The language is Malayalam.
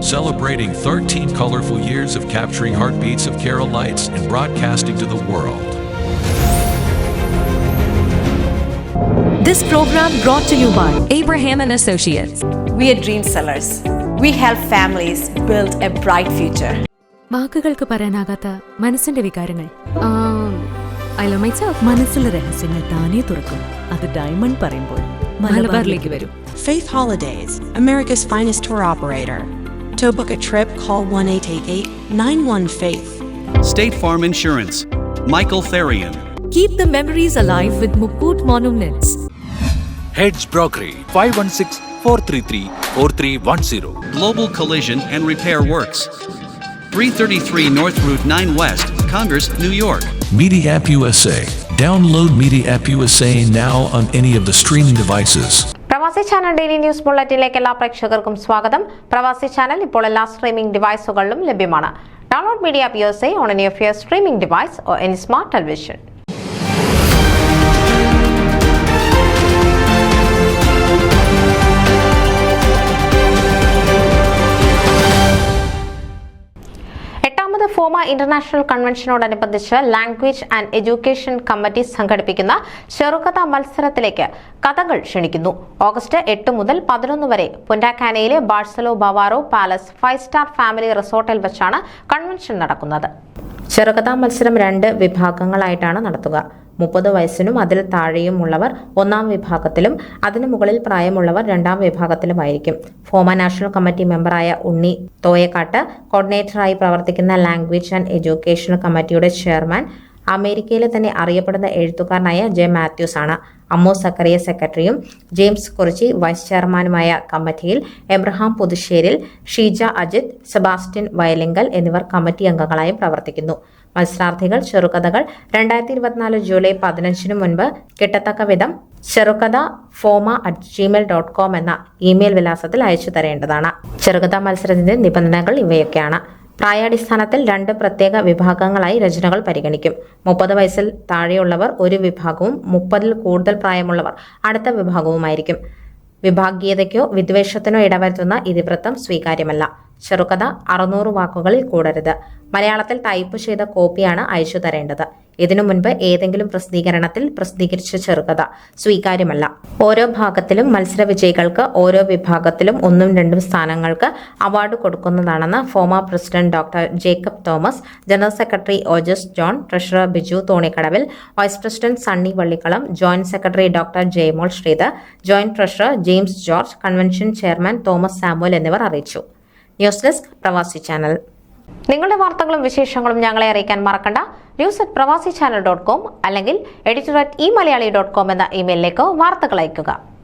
celebrating 13 colorful years of capturing heartbeats of Kerala lights and broadcasting to the world. This program brought to you by Abraham and Associates. We are dream sellers. We help families build a bright future. വാക്കുകൾക്ക് പറയാനാകാത്ത മനസ്സിന്റെ വികാരങ്ങൾ. I love myself. മനസ്സിലെ രഹസ്യങ്ങൾ താനേ തുറക്കും. അത് ഡയമണ്ട് പറയുമ്പോൾ മലബാറിലേക്ക് വരും. Faith Holidays, America's finest tour operator. To book a trip, call 1-888-91-FAITH. State Farm Insurance, Michael Therian. Keep the memories alive with Mukut Monuments. Heads Brokery 516-433-4310. Global Collision and Repair Works, 333 North Route 9 West, Congress, New York. Media App USA. Download Media App USA now on any of the streaming devices. പ്രവാസി ചാനൽ ഡെയിലി ന്യൂസ് ബുള്ളറ്റിനിലേക്ക് എല്ലാ പ്രേക്ഷകർക്കും സ്വാഗതം. പ്രവാസി ചാനൽ ഇപ്പോൾ എല്ലാ സ്ട്രീമിംഗ് ഡിവൈസുകളിലും ലഭ്യമാണ്. Download media app USA on any of your streaming device or any smart television. Fomaa international കൺവെൻഷനോടനുബന്ധിച്ച് ലാംഗ്വേജ് ആൻഡ് എഡ്യൂക്കേഷൻ കമ്മിറ്റി സംഘടിപ്പിക്കുന്ന ചെറുകഥ മത്സരത്തിലേക്ക് കഥകൾ ക്ഷണിക്കുന്നു. ഓഗസ്റ്റ് 8 മുതൽ 11 വരെ പുൻഡാക്കാനയിലെ ബാഴ്സലോ ബവാറോ പാലസ് 5-സ്റ്റാർ ഫാമിലി റിസോർട്ടിൽ വെച്ചാണ് കൺവെൻഷൻ നടക്കുന്നത്. ചെറുകഥാ മത്സരം 2 വിഭാഗങ്ങളായിട്ടാണ് നടത്തുക. 30 വയസ്സിനും അതിൽ താഴെയുമുള്ളവർ 1-ാം വിഭാഗത്തിലും അതിനു മുകളിൽ പ്രായമുള്ളവർ 2-ാം വിഭാഗത്തിലുമായിരിക്കും. ഫോമ നാഷണൽ കമ്മിറ്റി മെമ്പറായ ഉണ്ണി തോയക്കാട്ട്, കോർഡിനേറ്ററായി പ്രവർത്തിക്കുന്ന ലാംഗ്വേജ് ആൻഡ് എഡ്യൂക്കേഷൻ കമ്മിറ്റിയുടെ ചെയർമാൻ അമേരിക്കയിലെ തന്നെ അറിയപ്പെടുന്ന എഴുത്തുകാരനായ ജെ മാത്യൂസ് ആണ്. അമ്മോ സക്കറിയ സെക്രട്ടറിയും ജെയിംസ് കുറിച്ചി വൈസ് ചെയർമാനുമായ കമ്മിറ്റിയിൽ എബ്രഹാം പുതുശ്ശേരിൽ, ഷീജ അജിത്, സെബാസ്റ്റ്യൻ വയലിങ്കൽ എന്നിവർ കമ്മിറ്റി അംഗങ്ങളായി പ്രവർത്തിക്കുന്നു. മത്സരാർത്ഥികൾ ചെറുകഥകൾ 2024 ജൂലൈ 15 മുൻപ് കിട്ടത്തക്ക വിധം ചെറുകഥ foma@gmail.com എന്ന ഇമെയിൽ വിലാസത്തിൽ അയച്ചു തരേണ്ടതാണ്. ചെറുകഥാ മത്സരത്തിന്റെ നിബന്ധനകൾ ഇവയൊക്കെയാണ്. പ്രായാടിസ്ഥാനത്തിൽ 2 പ്രത്യേക വിഭാഗങ്ങളായി രചനകൾ പരിഗണിക്കും. 30 വയസ്സിൽ താഴെയുള്ളവർ ഒരു വിഭാഗവും 30-ൽ കൂടുതൽ പ്രായമുള്ളവർ അടുത്ത വിഭാഗവുമായിരിക്കും. വിഭാഗീയതയ്ക്കോ വിദ്വേഷത്തിനോ ഇടവരുത്തുന്ന ഇതിവൃത്തം സ്വീകാര്യമല്ല. ചെറുകഥ 600 വാക്കുകളിൽ കൂടരുത്. മലയാളത്തിൽ ടൈപ്പ് ചെയ്ത കോപ്പിയാണ് അയച്ചു തരേണ്ടത്. ഇതിനു മുൻപ് ഏതെങ്കിലും പ്രസിദ്ധീകരണത്തിൽ പ്രസിദ്ധീകരിച്ച ചെറുകഥ സ്വീകാര്യമല്ല. ഓരോ ഭാഗത്തിലും മത്സര വിജയികൾക്ക് ഓരോ വിഭാഗത്തിലും 1-2 സ്ഥാനങ്ങൾക്ക് അവാർഡ് കൊടുക്കുന്നതാണെന്ന് FOMA president doctor Jacob Thomas, general secretary Ojas John, treasurer Biju Thonikkadavil, vice president Sunny Vallikalam, joint secretary doctor Jayamol Sreedhar, joint treasurer James George, convention chairman Thomas Samuel എന്നിവർ അറിയിച്ചു. News desk Pravasi channel. നിങ്ങളുടെ വാർത്തകളും വിശേഷങ്ങളും ഞങ്ങളെ അറിയിക്കാൻ മറക്കണ്ട. news@pravasichannel.com അല്ലെങ്കിൽ editor@eMalayali.com എന്ന ഇമെയിലിലേക്ക് വാർത്തകൾ അയയ്ക്കുക.